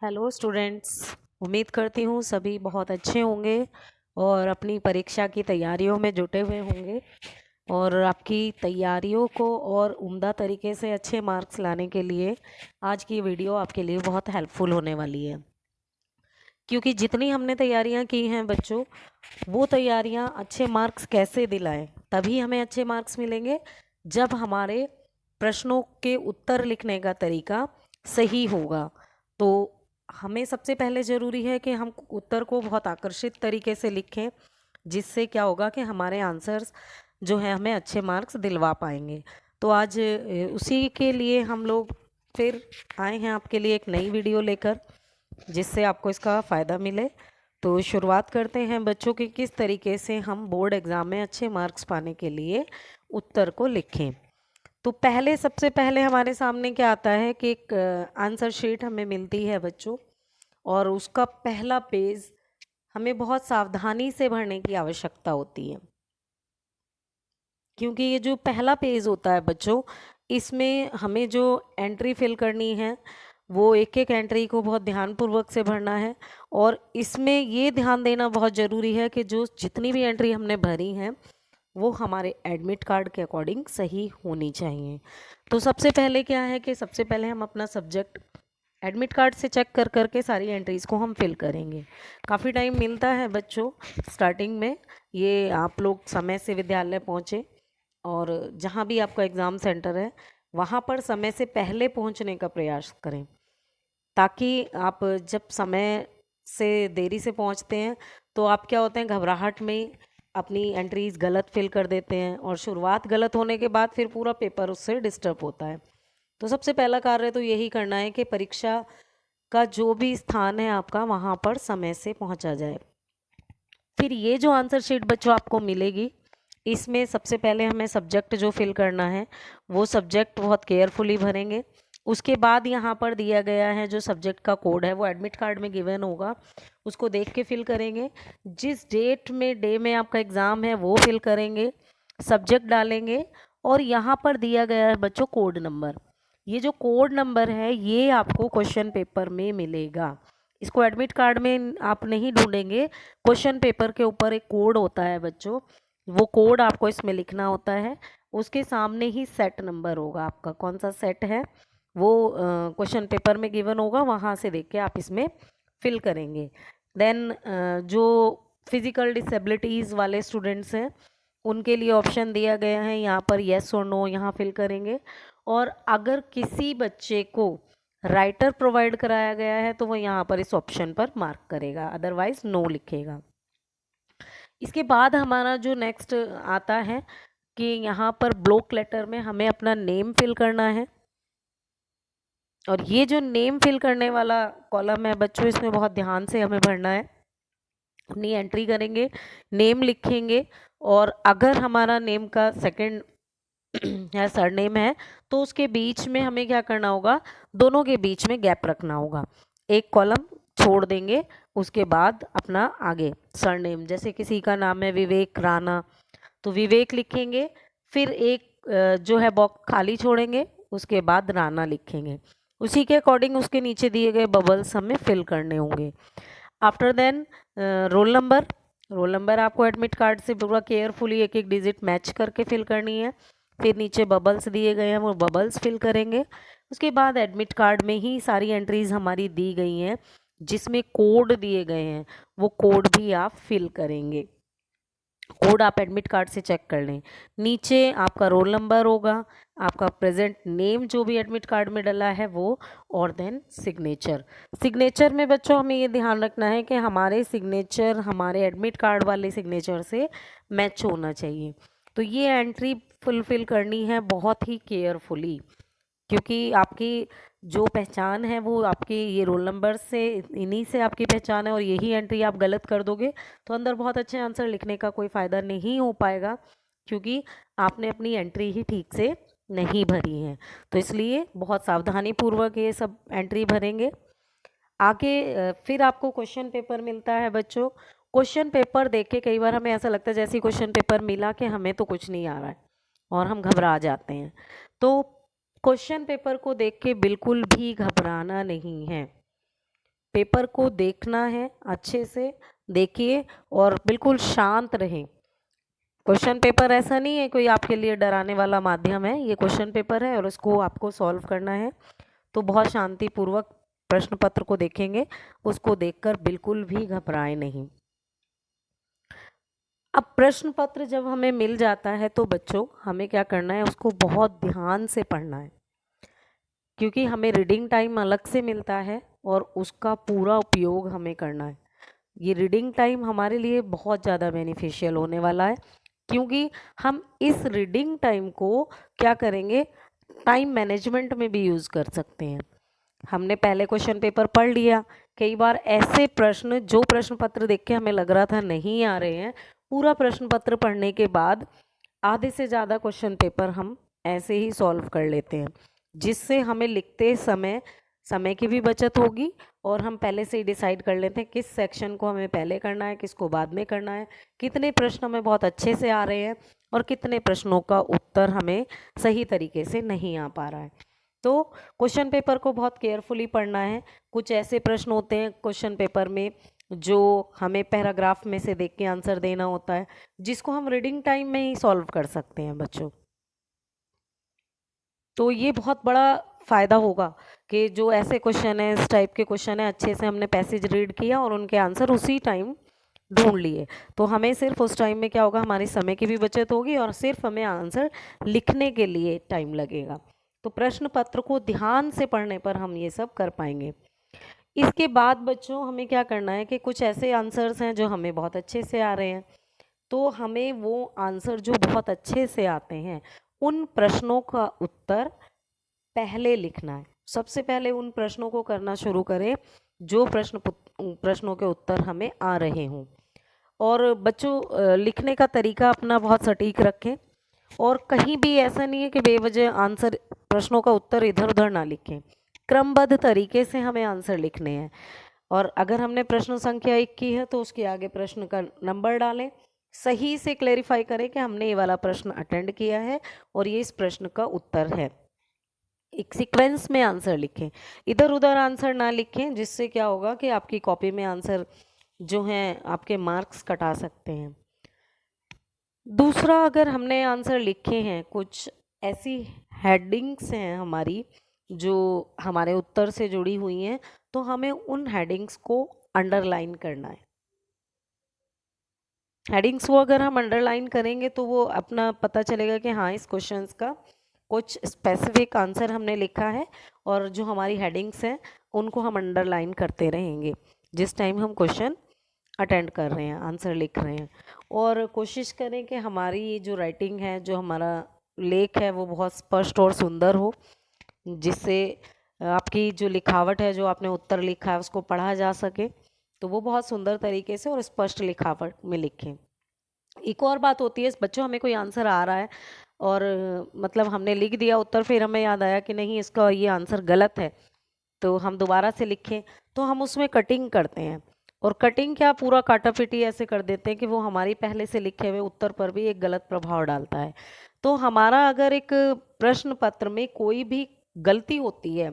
Hello students. उम्मीद करती हूँ सभी बहुत अच्छे होंगे और अपनी परीक्षा की तैयारियों में जुटे हुए होंगे और आपकी तैयारियों को और उम्दा तरीके से अच्छे मार्क्स लाने के लिए आज की वीडियो आपके लिए बहुत हेल्पफुल होने वाली है। क्योंकि जितनी हमने तैयारियां की हैं बच्चों, वो तैयारियां अच्छे मार्क्स कैसे दिलाएं, तभी हमें अच्छे मार्क्स मिलेंगे जब हमारे प्रश्नों के उत्तर लिखने का तरीका सही होगा। तो हमें सबसे पहले ज़रूरी है कि हम उत्तर को बहुत आकर्षित तरीके से लिखें, जिससे क्या होगा कि हमारे आंसर्स जो है हमें अच्छे मार्क्स दिलवा पाएंगे। तो आज उसी के लिए हम लोग फिर आए हैं आपके लिए एक नई वीडियो लेकर, जिससे आपको इसका फ़ायदा मिले। तो शुरुआत करते हैं बच्चों कि किस तरीके से हम बोर्ड एग्ज़ाम में अच्छे मार्क्स पाने के लिए उत्तर को लिखें। तो पहले सबसे पहले हमारे सामने क्या आता है कि एक आंसर शीट हमें मिलती है बच्चों, और उसका पहला पेज हमें बहुत सावधानी से भरने की आवश्यकता होती है। क्योंकि ये जो पहला पेज होता है बच्चों, इसमें हमें जो एंट्री फिल करनी है वो एक एक एंट्री को बहुत ध्यानपूर्वक से भरना है। और इसमें ये ध्यान देना बहुत ज़रूरी है कि जो जितनी भी एंट्री हमने भरी हैं वो हमारे एडमिट कार्ड के अकॉर्डिंग सही होनी चाहिए। तो सबसे पहले क्या है कि सबसे पहले हम अपना सब्जेक्ट एडमिट कार्ड से चेक कर करके सारी एंट्रीज़ को हम फिल करेंगे। काफ़ी टाइम मिलता है बच्चों स्टार्टिंग में, ये आप लोग समय से विद्यालय पहुँचे और जहाँ भी आपका एग्ज़ाम सेंटर है वहाँ पर समय से पहले पहुँचने का प्रयास करें, ताकि आप जब समय से देरी से पहुँचते हैं तो आप क्या होते हैं, घबराहट में अपनी एंट्रीज गलत फिल कर देते हैं और शुरुआत गलत होने के बाद फिर पूरा पेपर उससे डिस्टर्ब होता है। तो सबसे पहला कार्य तो यही करना है कि परीक्षा का जो भी स्थान है आपका वहाँ पर समय से पहुँचा जाए। फिर ये जो आंसर शीट बच्चों आपको मिलेगी, इसमें सबसे पहले हमें सब्जेक्ट जो फिल करना है वो सब्जेक्ट बहुत केयरफुली भरेंगे। उसके बाद यहाँ पर दिया गया है जो सब्जेक्ट का कोड है वो एडमिट कार्ड में गिवन होगा, उसको देख के फिल करेंगे। जिस डे में आपका एग्ज़ाम है वो फिल करेंगे, सब्जेक्ट डालेंगे और यहाँ पर दिया गया है बच्चों कोड नंबर। ये जो कोड नंबर है ये आपको क्वेश्चन पेपर में मिलेगा। इसको एडमिट कार्ड में आप नहीं ढूंढेंगे, क्वेश्चन पेपर के ऊपर एक कोड होता है बच्चों, वो कोड आपको इसमें लिखना होता है। उसके सामने ही सेट नंबर होगा आपका, कौन सा सेट है वो क्वेश्चन पेपर में गिवन होगा, वहाँ से देख के आप इसमें फिल करेंगे। देन जो फिज़िकल डिसेबिलिटीज़ वाले स्टूडेंट्स हैं उनके लिए ऑप्शन दिया गया है, यहाँ पर येस और नो यहाँ फिल करेंगे। और अगर किसी बच्चे को राइटर प्रोवाइड कराया गया है तो वो यहाँ पर इस ऑप्शन पर मार्क करेगा, अदरवाइज नो लिखेगा। इसके बाद हमारा जो नेक्स्ट आता है कि यहाँ पर ब्लॉक लेटर में हमें अपना नेम फिल करना है। और ये जो नेम फिल करने वाला कॉलम है बच्चों, इसमें बहुत ध्यान से हमें भरना है। अपनी एंट्री करेंगे, नेम लिखेंगे और अगर हमारा नेम का सेकंड या सरनेम है तो उसके बीच में हमें क्या करना होगा, दोनों के बीच में गैप रखना होगा। एक कॉलम छोड़ देंगे, उसके बाद अपना आगे सरनेम, जैसे किसी का नाम है विवेक राणा तो विवेक लिखेंगे, फिर एक जो है बॉक्स खाली छोड़ेंगे, उसके बाद राणा लिखेंगे। उसी के अकॉर्डिंग उसके नीचे दिए गए बबल्स हमें फिल करने होंगे। आफ्टर देन रोल नंबर आपको एडमिट कार्ड से पूरा केयरफुली एक एक डिजिट मैच करके फिल करनी है। फिर नीचे बबल्स दिए गए हैं वो बबल्स फिल करेंगे। उसके बाद एडमिट कार्ड में ही सारी एंट्रीज हमारी दी गई हैं, जिसमें कोड दिए गए हैं वो कोड भी आप फिल करेंगे। कोड आप एडमिट कार्ड से चेक कर लें। नीचे आपका रोल नंबर होगा, आपका प्रेजेंट नेम जो भी एडमिट कार्ड में डला है वो, और देन सिग्नेचर। सिग्नेचर में बच्चों हमें ये ध्यान रखना है कि हमारे सिग्नेचर हमारे एडमिट कार्ड वाले सिग्नेचर से मैच होना चाहिए। तो ये एंट्री फुलफिल करनी है बहुत ही केयरफुली, क्योंकि आपकी जो पहचान है वो आपके ये रोल नंबर से, इन्हीं से आपकी पहचान है। और यही एंट्री आप गलत कर दोगे तो अंदर बहुत अच्छे आंसर लिखने का कोई फ़ायदा नहीं हो पाएगा, क्योंकि आपने अपनी एंट्री ही ठीक से नहीं भरी है। तो इसलिए बहुत सावधानी पूर्वक ये सब एंट्री भरेंगे। आगे फिर आपको क्वेश्चन पेपर मिलता है बच्चों। क्वेश्चन पेपर देख के कई बार हमें ऐसा लगता है जैसे क्वेश्चन पेपर मिला कि हमें तो कुछ नहीं आ रहा है और हम घबरा जाते हैं। तो क्वेश्चन पेपर को देख के बिल्कुल भी घबराना नहीं है। पेपर को देखना है, अच्छे से देखिए और बिल्कुल शांत रहें। क्वेश्चन पेपर ऐसा नहीं है कोई आपके लिए डराने वाला माध्यम है, ये क्वेश्चन पेपर है और इसको आपको सॉल्व करना है। तो बहुत शांतिपूर्वक प्रश्न पत्र को देखेंगे, उसको देखकर बिल्कुल भी घबराएं नहीं। अब प्रश्न पत्र जब हमें मिल जाता है तो बच्चों हमें क्या करना है, उसको बहुत ध्यान से पढ़ना है, क्योंकि हमें रीडिंग टाइम अलग से मिलता है और उसका पूरा उपयोग हमें करना है। ये रीडिंग टाइम हमारे लिए बहुत ज़्यादा बेनिफिशियल होने वाला है, क्योंकि हम इस रीडिंग टाइम को क्या करेंगे, टाइम मैनेजमेंट में भी यूज़ कर सकते हैं। हमने पहले क्वेश्चन पेपर पढ़ लिया, कई बार ऐसे प्रश्न जो प्रश्न पत्र देख के हमें लग रहा था नहीं आ रहे हैं, पूरा प्रश्न पत्र पढ़ने के बाद आधे से ज़्यादा क्वेश्चन पेपर हम ऐसे ही सॉल्व कर लेते हैं, जिससे हमें लिखते समय की भी बचत होगी और हम पहले से ही डिसाइड कर लेते हैं किस सेक्शन को हमें पहले करना है, किसको बाद में करना है, कितने प्रश्न हमें बहुत अच्छे से आ रहे हैं और कितने प्रश्नों का उत्तर हमें सही तरीके से नहीं आ पा रहा है। तो क्वेश्चन पेपर को बहुत केयरफुली पढ़ना है। कुछ ऐसे प्रश्न होते हैं क्वेश्चन पेपर में जो हमें पैराग्राफ में से देख के आंसर देना होता है, जिसको हम रीडिंग टाइम में ही सॉल्व कर सकते हैं बच्चों। तो ये बहुत बड़ा फ़ायदा होगा कि जो ऐसे क्वेश्चन है, इस टाइप के क्वेश्चन है, अच्छे से हमने पैसेज रीड किया और उनके आंसर उसी टाइम ढूंढ लिए, तो हमें सिर्फ उस टाइम में क्या होगा, हमारी समय की भी बचत होगी और सिर्फ हमें आंसर लिखने के लिए टाइम लगेगा। तो प्रश्न पत्र को ध्यान से पढ़ने पर हम ये सब कर पाएंगे। इसके बाद बच्चों हमें क्या करना है कि कुछ ऐसे आंसर्स हैं जो हमें बहुत अच्छे से आ रहे हैं, तो हमें वो आंसर जो बहुत अच्छे से आते हैं उन प्रश्नों का उत्तर पहले लिखना है। सबसे पहले उन प्रश्नों को करना शुरू करें जो प्रश्नों के उत्तर हमें आ रहे हों। और बच्चों लिखने का तरीका अपना बहुत सटीक रखें और कहीं भी ऐसा नहीं है कि बेवजह आंसर प्रश्नों का उत्तर इधर उधर ना लिखें। क्रमबद्ध तरीके से हमें आंसर लिखने हैं और अगर हमने प्रश्न संख्या 1 की है तो उसके आगे प्रश्न का नंबर डालें, सही से क्लेरिफाई करें कि हमने ये वाला प्रश्न अटेंड किया है और ये इस प्रश्न का उत्तर है। एक सीक्वेंस में आंसर लिखें, इधर उधर आंसर ना लिखें, जिससे क्या होगा कि आपकी कॉपी में आंसर जो हैं आपके मार्क्स कटा सकते हैं। दूसरा, अगर हमने आंसर लिखे हैं, कुछ ऐसी हेडिंग्स हैं हमारी जो हमारे उत्तर से जुड़ी हुई हैं, तो हमें उन हेडिंग्स को अंडरलाइन करना है। हेडिंग्स को अगर हम अंडरलाइन करेंगे तो वो अपना पता चलेगा कि हाँ, इस क्वेश्चंस का कुछ स्पेसिफिक आंसर हमने लिखा है और जो हमारी हेडिंग्स हैं उनको हम अंडरलाइन करते रहेंगे जिस टाइम हम क्वेश्चन अटेंड कर रहे हैं, आंसर लिख रहे हैं। और कोशिश करें कि हमारी जो राइटिंग है, जो हमारा लेख है, वो बहुत स्पष्ट और सुंदर हो, जिससे आपकी जो लिखावट है, जो आपने उत्तर लिखा है, उसको पढ़ा जा सके। तो वो बहुत सुंदर तरीके से और स्पष्ट लिखावट में लिखें। एक और बात होती है बच्चों, हमें कोई आंसर आ रहा है और मतलब हमने लिख दिया उत्तर, फिर हमें याद आया कि नहीं, इसका ये आंसर गलत है, तो हम दोबारा से लिखें, तो हम उसमें कटिंग करते हैं। और कटिंग क्या, पूरा काटा पिटी ऐसे कर देते हैं कि वो हमारी पहले से लिखे हुए उत्तर पर भी एक गलत प्रभाव डालता है। तो हमारा अगर एक प्रश्न पत्र में कोई भी गलती होती है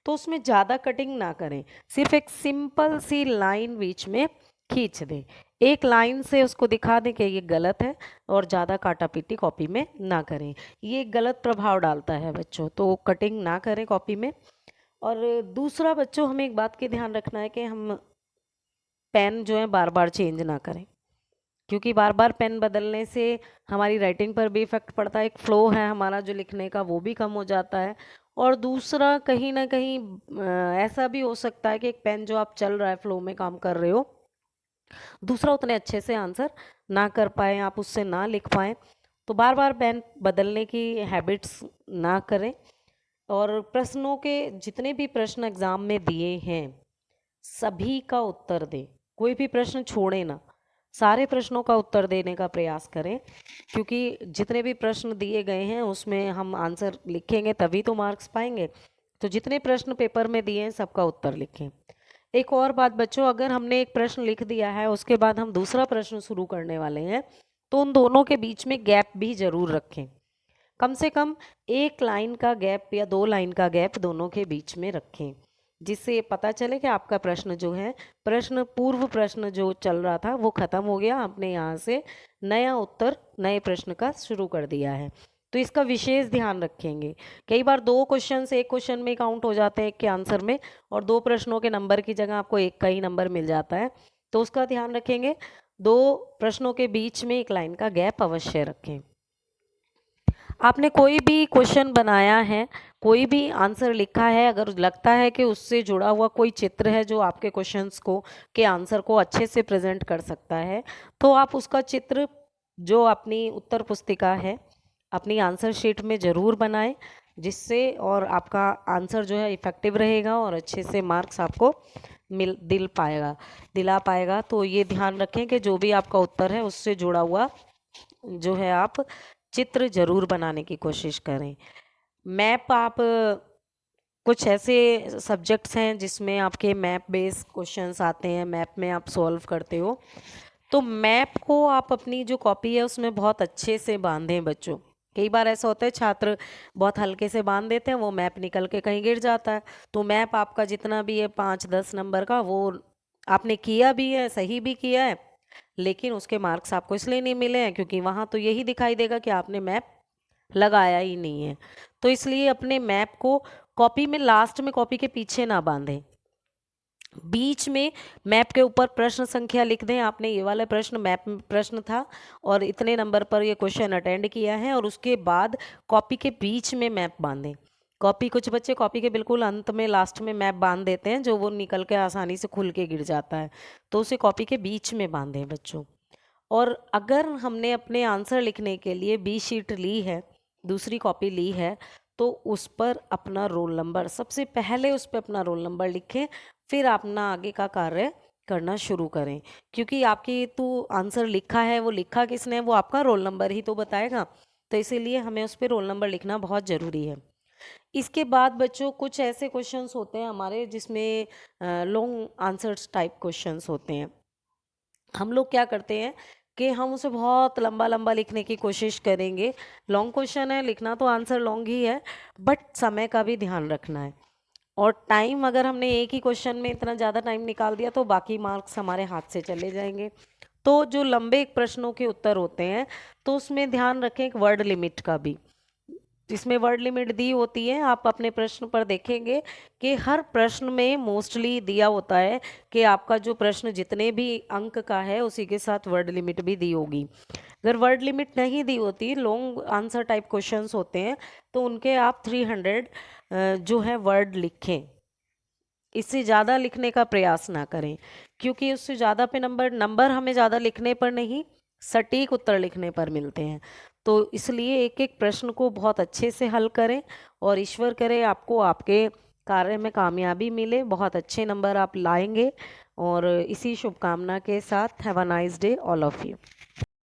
तो उसमें ज़्यादा कटिंग ना करें, सिर्फ एक सिंपल सी लाइन बीच में खींच दें, एक लाइन से उसको दिखा दें कि ये गलत है और ज़्यादा काटा पीटी कॉपी में ना करें। ये गलत प्रभाव डालता है बच्चों, तो कटिंग ना करें कॉपी में। और दूसरा बच्चों, हमें एक बात की ध्यान रखना है कि हम पेन जो है बार बार चेंज ना करें, क्योंकि बार बार पेन बदलने से हमारी राइटिंग पर भी इफेक्ट पड़ता है, एक फ़्लो है हमारा जो लिखने का वो भी कम हो जाता है। और दूसरा, कहीं ना कहीं ऐसा भी हो सकता है कि एक पेन जो आप चल रहा है, फ्लो में काम कर रहे हो, दूसरा उतने अच्छे से आंसर ना कर पाए, आप उससे ना लिख पाएँ। तो बार बार पेन बदलने की हैबिट्स ना करें। और प्रश्नों के जितने भी प्रश्न एग्ज़ाम में दिए हैं सभी का उत्तर दें, कोई भी प्रश्न छोड़े ना, सारे प्रश्नों का उत्तर देने का प्रयास करें, क्योंकि जितने भी प्रश्न दिए गए हैं उसमें हम आंसर लिखेंगे तभी तो मार्क्स पाएंगे। तो जितने प्रश्न पेपर में दिए हैं सबका उत्तर लिखें। एक और बात बच्चों, अगर हमने एक प्रश्न लिख दिया है उसके बाद हम दूसरा प्रश्न शुरू करने वाले हैं तो उन दोनों के बीच में गैप भी ज़रूर रखें, कम से कम 1 लाइन का गैप या 2 लाइन का गैप दोनों के बीच में रखें, जिससे ये पता चले कि आपका प्रश्न जो है, पूर्व प्रश्न जो चल रहा था वो ख़त्म हो गया, आपने यहाँ से नया उत्तर नए प्रश्न का शुरू कर दिया है। तो इसका विशेष ध्यान रखेंगे। कई बार 2 क्वेश्चन एक क्वेश्चन में काउंट हो जाते हैं, एक के आंसर में, और 2 प्रश्नों के नंबर की जगह आपको एक का ही नंबर मिल जाता है, तो उसका ध्यान रखेंगे। 2 प्रश्नों के बीच में एक लाइन का गैप अवश्य रखें। आपने कोई भी क्वेश्चन बनाया है, कोई भी आंसर लिखा है, अगर लगता है कि उससे जुड़ा हुआ कोई चित्र है जो आपके क्वेश्चंस को के आंसर को अच्छे से प्रेजेंट कर सकता है, तो आप उसका चित्र जो अपनी उत्तर पुस्तिका है, अपनी आंसर शीट में ज़रूर बनाएं, जिससे और आपका आंसर जो है इफ़ेक्टिव रहेगा और अच्छे से मार्क्स आपको दिला पाएगा। तो ये ध्यान रखें कि जो भी आपका उत्तर है उससे जुड़ा हुआ जो है आप चित्र जरूर बनाने की कोशिश करें। मैप, आप कुछ ऐसे सब्जेक्ट्स हैं जिसमें आपके मैप बेस्ड क्वेश्चंस आते हैं, मैप में आप सॉल्व करते हो, तो मैप को आप अपनी जो कॉपी है उसमें बहुत अच्छे से बांधें बच्चों। कई बार ऐसा होता है छात्र बहुत हल्के से बांध देते हैं, वो मैप निकल के कहीं गिर जाता है। तो मैप आपका जितना भी है 5-10 नंबर का, वो आपने किया भी है, सही भी किया है, लेकिन उसके मार्क्स आपको इसलिए नहीं मिले हैं क्योंकि वहाँ तो यही दिखाई देगा कि आपने मैप लगाया ही नहीं है। तो इसलिए अपने मैप को कॉपी में, लास्ट में कॉपी के पीछे ना बांधें, बीच में मैप के ऊपर प्रश्न संख्या लिख दें। आपने ये वाला प्रश्न मैप में प्रश्न था और इतने नंबर पर ये क्वेश्चन अटेंड किया है, और उसके बाद कॉपी के बीच में मैप बांधें। कुछ बच्चे कॉपी के बिल्कुल अंत में, लास्ट में मैप बांध देते हैं, जो वो निकल के आसानी से खुल के गिर जाता है, तो उसे कॉपी के बीच में बांधें बच्चों। और अगर हमने अपने आंसर लिखने के लिए बी शीट ली है, दूसरी कॉपी ली है, तो उस पर अपना रोल नंबर, सबसे पहले उस पर अपना रोल नंबर लिखें, फिर अपना आगे का कार्य करना शुरू करें। क्योंकि आपकी तो आंसर लिखा है, वो लिखा किसने, वो आपका रोल नंबर ही तो बताएगा। तो इसीलिए हमें उस पर रोल नंबर लिखना बहुत ज़रूरी है। इसके बाद बच्चों कुछ ऐसे क्वेश्चंस होते हैं हमारे जिसमें लॉन्ग आंसर्स टाइप क्वेश्चंस होते हैं। हम लोग क्या करते हैं कि हम उसे बहुत लंबा लंबा लिखने की कोशिश करेंगे। लॉन्ग क्वेश्चन है, लिखना तो आंसर लॉन्ग ही है, बट समय का भी ध्यान रखना है। और टाइम, अगर हमने एक ही क्वेश्चन में इतना ज़्यादा टाइम निकाल दिया तो बाकी मार्क्स हमारे हाथ से चले जाएंगे। तो जो लंबे प्रश्नों के उत्तर होते हैं, तो उसमें ध्यान रखें एक वर्ड लिमिट का भी, जिसमें वर्ड लिमिट दी होती है। आप अपने प्रश्न पर देखेंगे कि हर प्रश्न में मोस्टली दिया होता है कि आपका जो प्रश्न जितने भी अंक का है उसी के साथ वर्ड लिमिट भी दी होगी। अगर वर्ड लिमिट नहीं दी होती, लॉन्ग आंसर टाइप क्वेश्चंस होते हैं, तो उनके आप 300 जो है वर्ड लिखें। इससे ज़्यादा लिखने का प्रयास ना करें, क्योंकि उससे ज़्यादा पे नंबर हमें ज़्यादा लिखने पर नहीं, सटीक उत्तर लिखने पर मिलते हैं। तो इसलिए एक एक प्रश्न को बहुत अच्छे से हल करें, और ईश्वर करे आपको आपके कार्य में कामयाबी मिले, बहुत अच्छे नंबर आप लाएंगे। और इसी शुभकामना के साथ have a nice day all of you.